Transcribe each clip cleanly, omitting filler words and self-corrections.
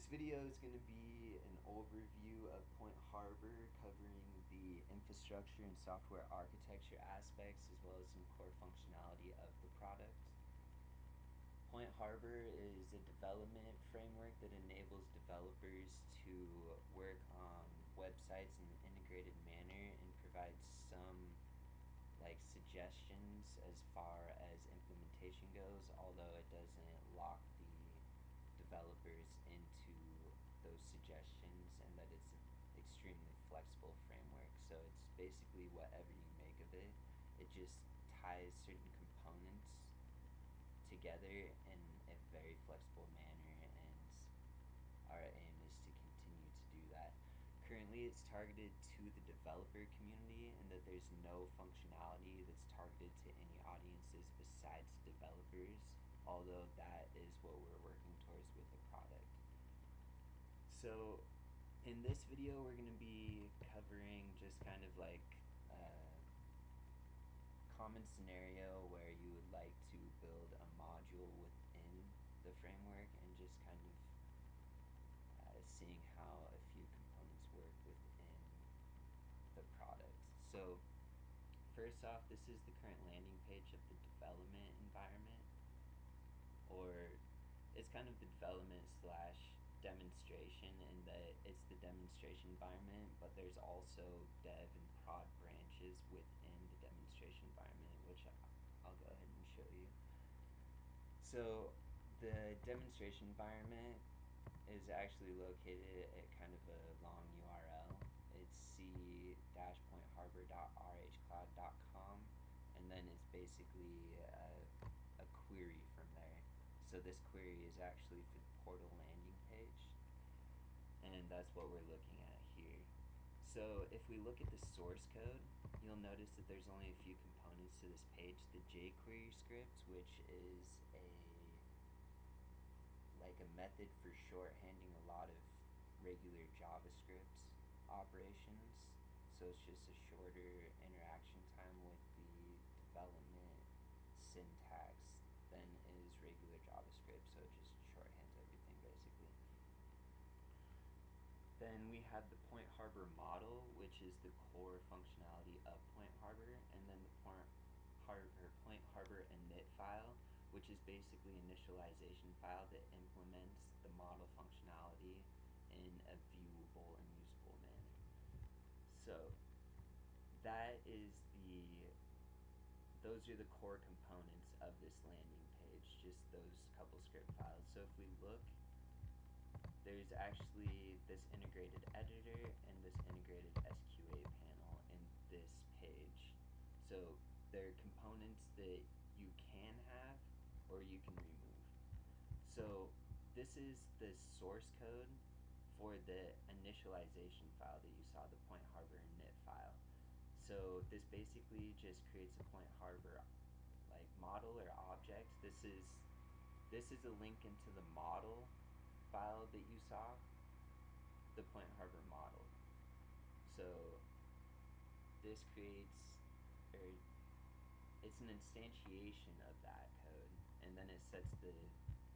This video is going to be an overview of PointHarbor, covering the infrastructure and software architecture aspects as well as some core functionality of the product. PointHarbor is a development framework that enables developers to work on websites in an integrated manner and provides some suggestions as far as implementation goes, although it doesn't lock the developers into those suggestions, and that it's an extremely flexible framework. So it's basically whatever you make of it. It just ties certain components together in a very flexible manner, and our aim is to continue to do that. Currently it's targeted to the developer community, and that there's no functionality that's targeted to any audiences besides developers, although that is what we're working towards with the product. So in this video we're going to be covering just kind of like a common scenario where you would like to build a module within the framework, and just kind of seeing how a few components work within the product. So first off, this is the current landing page of the development environment, or it's kind of the development slash demonstration, in that it's the demonstration environment, but there's also dev and prod branches within the demonstration environment, which I'll go ahead and show you. So the demonstration environment is actually located at kind of a long URL. It's c-pointharbor.rhcloud.com, and then it's basically a query from there. So this query is actually for the portal landing page, and that's what we're looking at here. So if we look at the source code, you'll notice that there's only a few components to this page. The jQuery script, which is a method for shorthanding a lot of regular JavaScript operations. So it's just a shorter interaction time with the development syntax than is regular JavaScript, so it just shorthands everything basically. Then we have the PointHarbor model, which is the core functionality of PointHarbor, and then the PointHarbor init file, which is basically an initialization file that implements the model functionality in a viewable and usable manner. So those are the core components of this landing page, just those couple script files. So if we look, there's actually this integrated editor and this integrated SQA panel in this page. So there are components that you can have or you can remove. So this is the source code for the initialization file that you saw, the PointHarbor init file. So this basically just creates a PointHarbor model or object. This is a link into the model file that you saw, the PointHarbor model. So this creates, it's an instantiation of that code, and then it sets the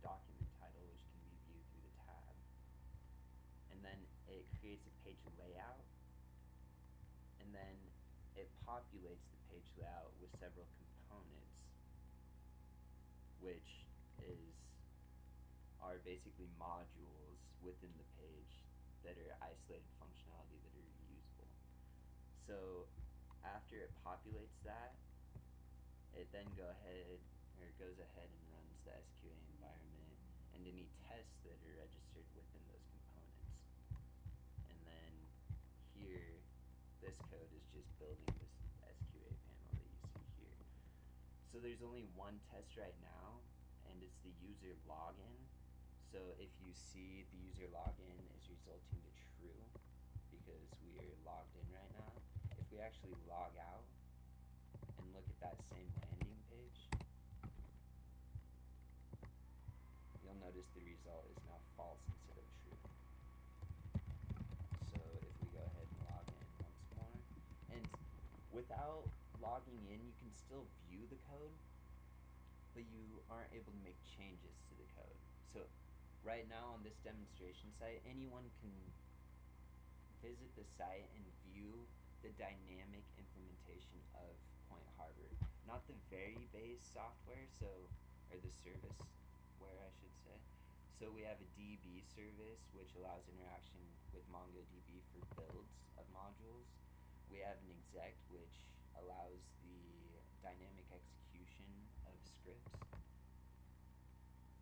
document title, which can be viewed through the tab, and then it creates a page layout, and then it populates the page layout with several components, which are basically modules within the page that are isolated functionality that are usable. So after it populates that, it then goes ahead and runs the SQA environment and any tests that are registered within those components. And then here, this code is just building this SQA panel that you see here. So there's only one test right now, and it's the user login. So if you see the user login is resulting to true because we are logged in right now, if we actually log out and look at that same landing page, you'll notice the result is now false instead of true. So if we go ahead and log in once more, and without logging in you can still view the code, but you aren't able to make changes to the code. So right now on this demonstration site, anyone can visit the site and view the dynamic implementation of PointHarbor. Not the very base software, or the service where I should say. So we have a DB service which allows interaction with MongoDB for builds of modules. We have an exec which allows the dynamic execution of scripts.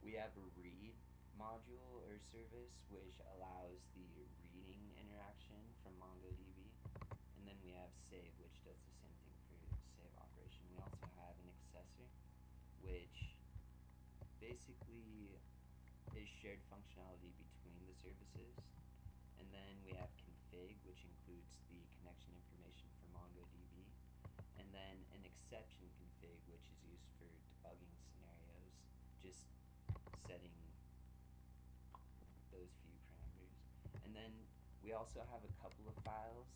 We have a read module or service which allows the reading interaction from MongoDB. And then we have save, which does the same thing for the save operation. We also have an accessor, which basically is shared functionality between the services. And then we have config, which includes the connection information for MongoDB. And then an exception config, which is used for debugging scenarios, just setting those few parameters. And then we also have a couple of files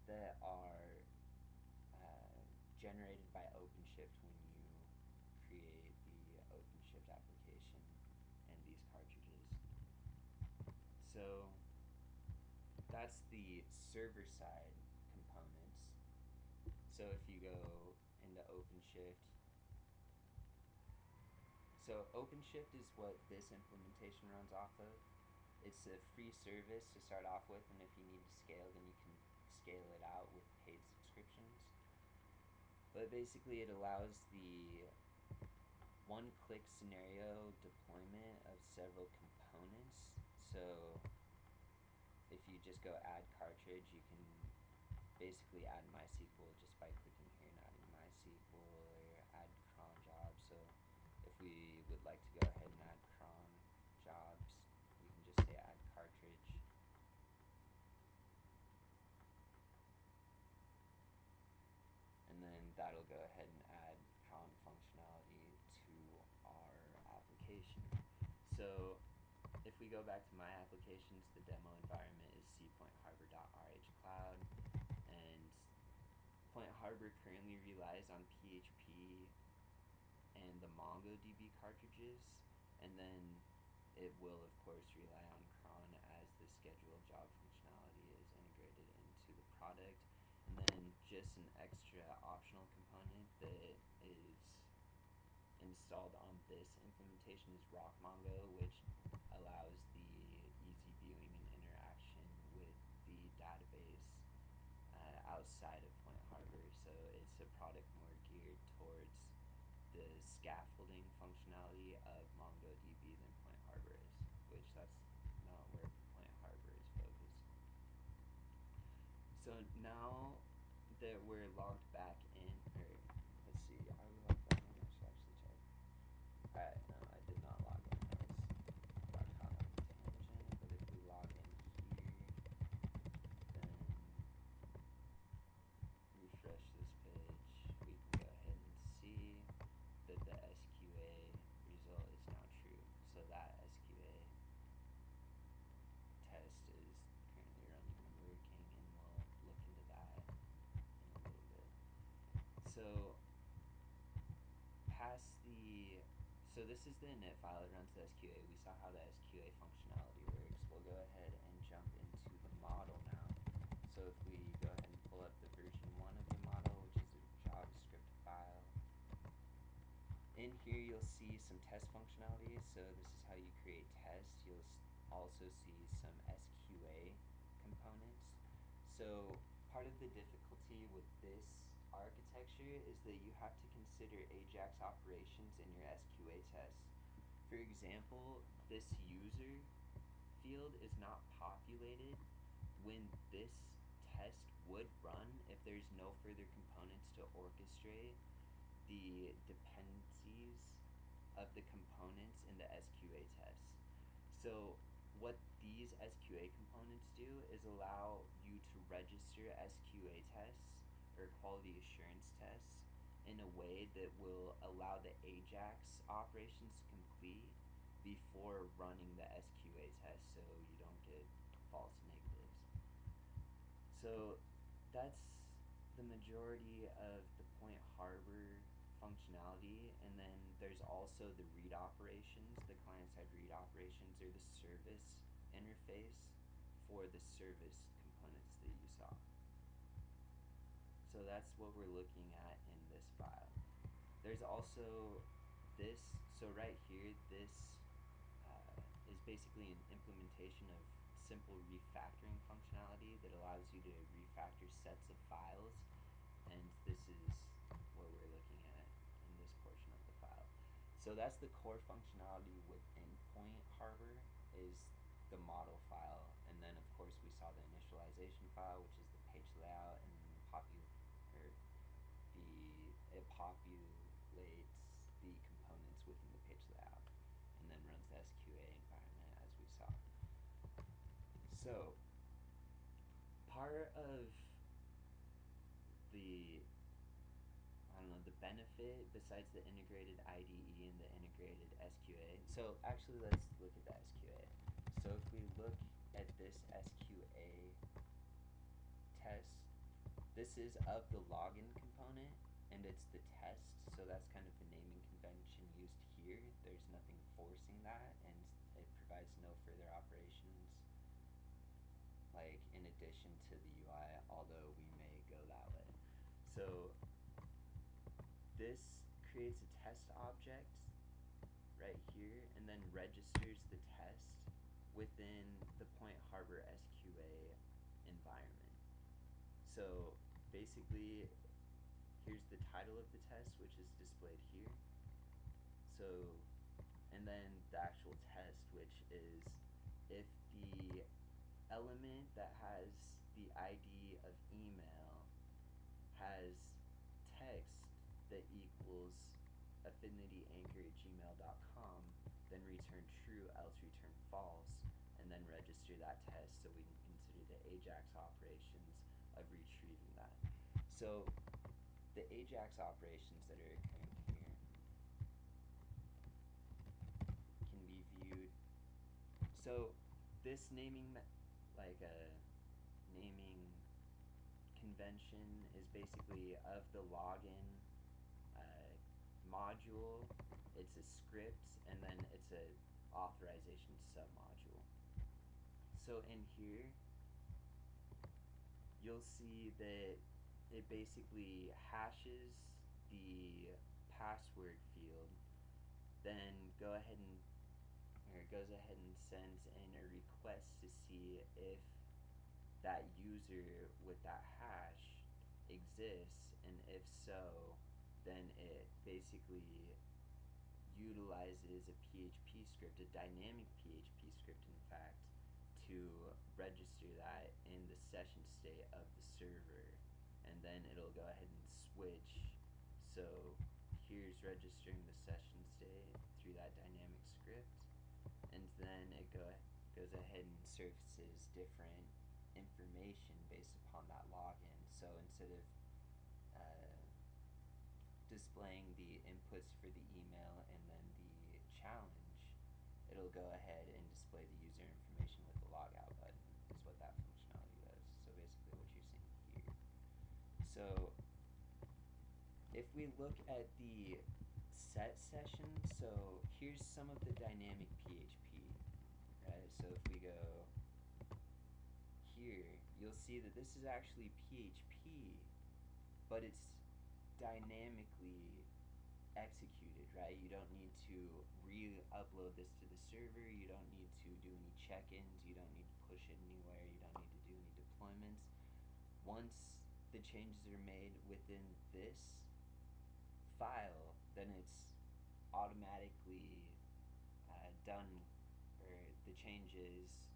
that are generated by OpenShift when you create the OpenShift application and these cartridges. So that's the server side components. So if you go into OpenShift, so OpenShift is what this implementation runs off of. It's a free service to start off with, and if you need to scale, then you can scale it out with paid subscriptions. But basically it allows the one-click scenario deployment of several components. So if you just go add cartridge, you can basically add MySQL just by clicking here and adding MySQL, or add cron jobs. So if we would like to go ahead and add cron jobs, we can just say add cartridge. And then that'll go ahead and add cron functionality to our application. So if we go back to my applications, the demo environment is c.pointharbor.rhcloud, and PointHarbor currently relies on PHP and the MongoDB cartridges, and then it will of course rely on cron as the schedule job functionality is integrated into the product. And then just an extra optional component that is installed on this implementation is RockMongo, which allows the easy viewing and interaction with the database outside of PointHarbor. So it's a product more geared towards the scaffolding functionality of MongoDB than PointHarbor is, which that's not where PointHarbor is focused. So now that we're logged back in, or let's see, are we logged back in? I should actually check. Alright, no, I did not log in. I was got caught on a tangent, but if we log in here, then refresh this page, we can go ahead and see that the SQA result is now true. So that SQA test is currently running and working, and we'll look into that in a little bit. So so this is the init file that runs the SQA. We saw how the SQA functionality works. We'll go ahead and jump into the model now. So if we go ahead and pull up the version 1 of the model, which is a JavaScript file, in here you'll see some test functionality. So this is how you create tests. You'll also see some SQA components. So part of the difficulty with this architecture is that you have to consider AJAX operations in your SQA tests. For example, this user field is not populated when this test would run if there's no further components to orchestrate the dependencies of the components in the SQA tests. So what these SQA components do is allow you to register SQA tests or quality assurance tests in a way that will allow the AJAX operations to complete before running the SQA test, so you don't get false negatives. So that's the majority of the PointHarbor functionality, and then there's also the read operations, the client-side read operations, or the service interface for the service components that you saw. So that's what we're looking at in this file. There's also this, so right here, this is basically an implementation of simple refactoring functionality that allows you to refactor sets of files, and this is what we're looking at in this portion of the file. So that's the core functionality within PointHarbor, is the model file, and then of course we saw the initialization file, which is the page layout, and it populates the components within the page layout, and then runs the SQA environment as we saw. So part of the benefit besides the integrated IDE and the integrated SQA. So actually let's look at the SQA. So if we look at this SQA test, this is of the login component, and it's the test, so that's kind of the naming convention used here. There's nothing forcing that, and it provides no further operations, like in addition to the UI, although we may go that way. So this creates a test object right here, and then registers the test within the PointHarbor SQA environment. So basically, here's the title of the test, which is displayed here. So, and then the actual test, which is if the element that has the ID of email has text that equals affinityAnchor@gmail.com, then return true, else return false, and then register that test so we can consider the AJAX operations of retrieving that. So the AJAX operations that are occurring here can be viewed. So this naming, naming convention is basically of the login module. It's a script, and then it's a authorization submodule. So in here, you'll see that it basically hashes the password field, then goes ahead and sends in a request to see if that user with that hash exists, and if so, then it basically utilizes a PHP script, a dynamic PHP script in fact, to register that in the session state of the server, and then it'll go ahead and switch. So here's registering the session state through that dynamic script, and then it goes ahead and surfaces different information based upon that login. So instead of displaying the inputs for the email and then the challenge, it'll go ahead and display the user information with the logout button, is what that functionality does. So basically what you're seeing here. So if we look at the set session, so here's some of the dynamic PHP, right? So if we go here, you'll see that this is actually PHP, but it's dynamically executed, right? You don't need to re-upload this to the server, you don't need to do any check-ins, you don't need to push it anywhere, you don't need to do any deployments. Once the changes are made within this file, then it's automatically done, or the changes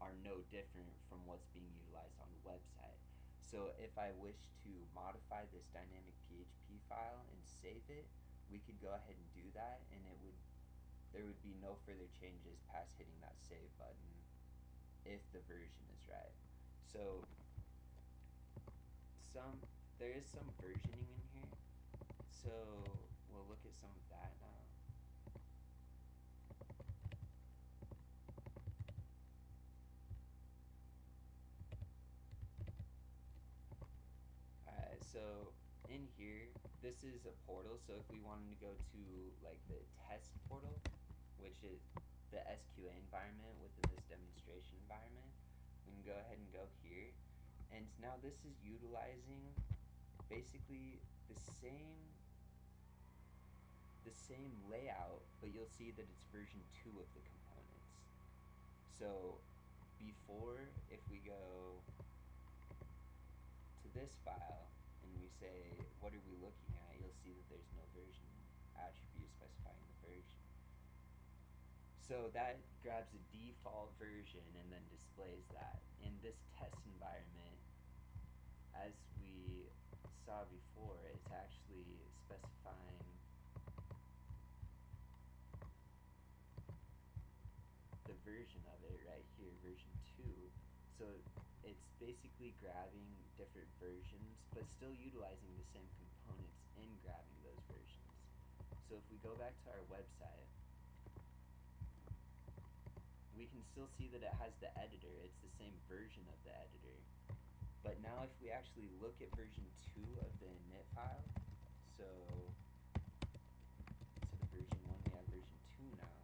are no different from what's being utilized on the website. So if I wish to modify this dynamic PHP file and save it, we could go ahead and do that, and there would be no further changes past hitting that save button if the version is right. So there is some versioning in here, so we'll look at some of that now. Alright, so in here, this is a portal, so if we wanted to go to like the test portal, which is the SQA environment within this demonstration environment, we can go ahead and go here. And now this is utilizing basically the same layout, but you'll see that it's version 2 of the components. So before, if we go to this file and we say, what are we looking at, you'll see that there's no version attribute specifying the version. So that grabs a default version and then displays that. In this test environment, as we saw before, it's actually specifying the version of it right here, version 2. So it's basically grabbing different versions, but still utilizing the same components in grabbing those versions. So if we go back to our website, we can still see that it has the editor. It's the same version of the editor. But now if we actually look at version 2 of the init file, so instead of version 1, we have version 2 now,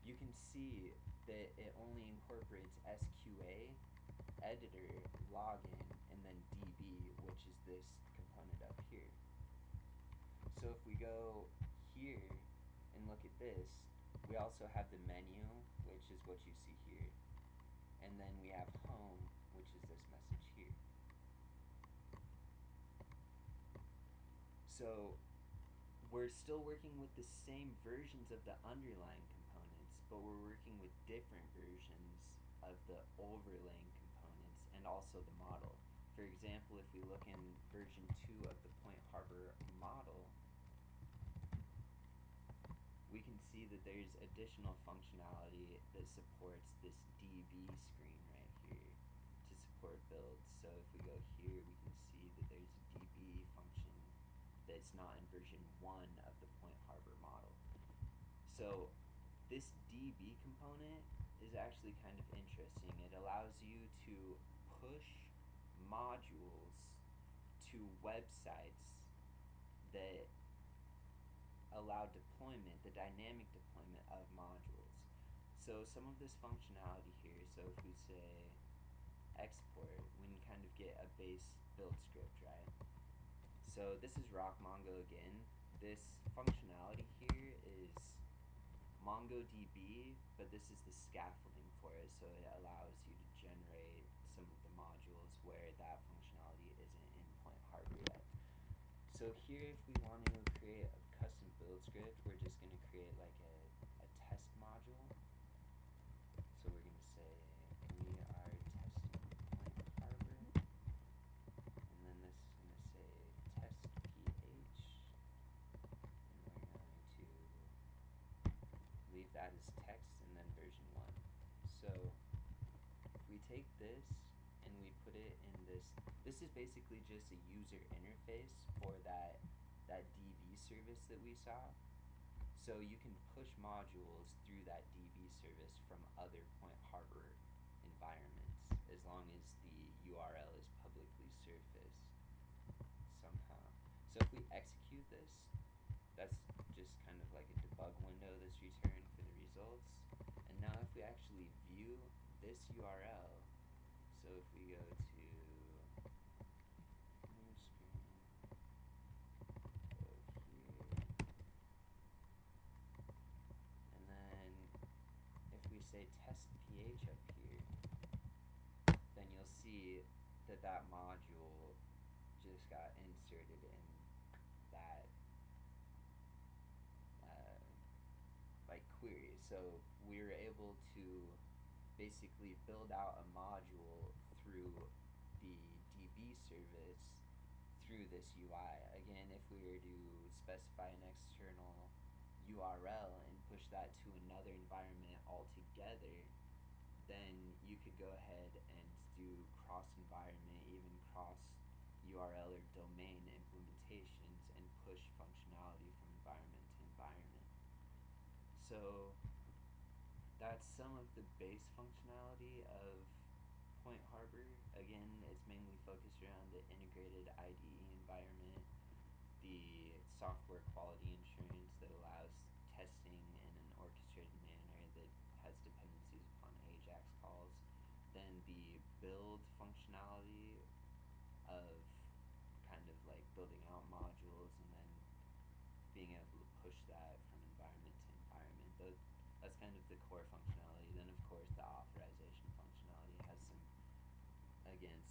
you can see that it only incorporates SQA, editor, login, and then DB, which is this component up here. So if we go here and look at this, we also have the menu, which is what you see here. And then we have home, which is this message here. So we're still working with the same versions of the underlying components, but we're working with different versions of the overlaying components and also the model. For example, if we look in version 2 of the PointHarbor model, we can see that there's additional functionality that supports this DB screen right here to support builds. So if we go here, we can see that there's a DB function that's not in version 1 of the PointHarbor model. So this DB component is actually kind of interesting. It allows you to push modules to websites that allow deployment, the dynamic deployment of modules. So some of this functionality here, so if we say export, we can kind of get a base build script, right? So this is RockMongo again. This functionality here is MongoDB, but this is the scaffolding for it, so it allows you to generate some of the modules where that functionality isn't in PointHarbor yet. So here, if we want to create a custom build script, we're just going to create like a test module. So we're going to say we are testing PointHarbor, and then this is going to say test ph, and we're going to leave that as text and then version 1. So if we take this and we put it in this is basically just a user interface for that DB service that we saw. So you can push modules through that DB service from other PointHarbor environments as long as the URL is publicly surfaced somehow. So if we execute this, that's just kind of like a debug window that's returned for the results. And now if we actually view this URL, so if we go to new screen, go here, and then if we say test ph up here, then you'll see that that module just got inserted in that like query. So we were able to basically build out a module through the DB service through this UI. Again, if we were to specify an external URL and push that to another environment altogether, then you could go ahead and do cross-environment, even cross-URL or domain implementations and push functionality from environment to environment. So that's some of the base functionality of PointHarbor. Again, it's mainly focused around the integrated IDE environment. the software quality assurance that allows testing in an orchestrated manner that has dependencies upon AJAX calls. Then the build functionality of kind of like building out modules and then being able to push that from environment to environment. That's kind of the core functionality. Then of course the authorization functionality has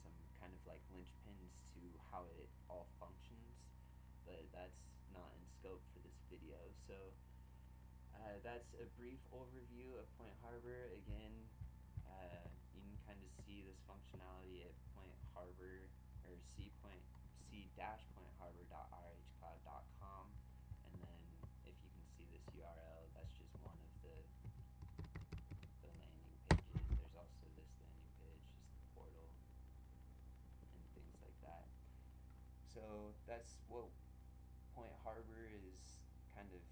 some kind of like linchpins to how it all functions, but that's not in scope for this video. So that's a brief overview of PointHarbor. Again, you can kind of see this functionality at PointHarbor or c-pointharbor.rhcloud.com, and then if you can see this URL, that's just one of the landing pages. There's also this landing page, just the portal and things like that. So that's what PointHarbor is kind of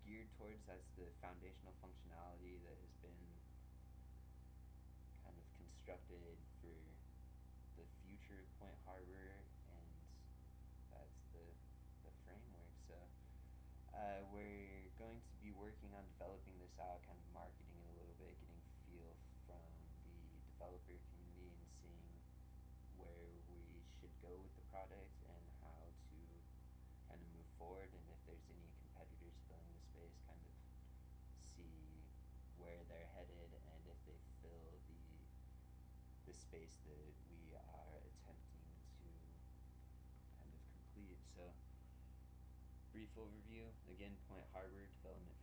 geared towards. That's the foundational functionality that has been kind of constructed for the future of PointHarbor, and that's the framework. So we're going to be working on developing this out, kind of marketing it a little bit, getting feel from the developer community and seeing where we should go with the product and how to kind of move forward, and if there's any competitors filling the space, kind of see where they're headed and if they fill the space that we are attempting to kind of complete. So brief overview, again, PointHarbor development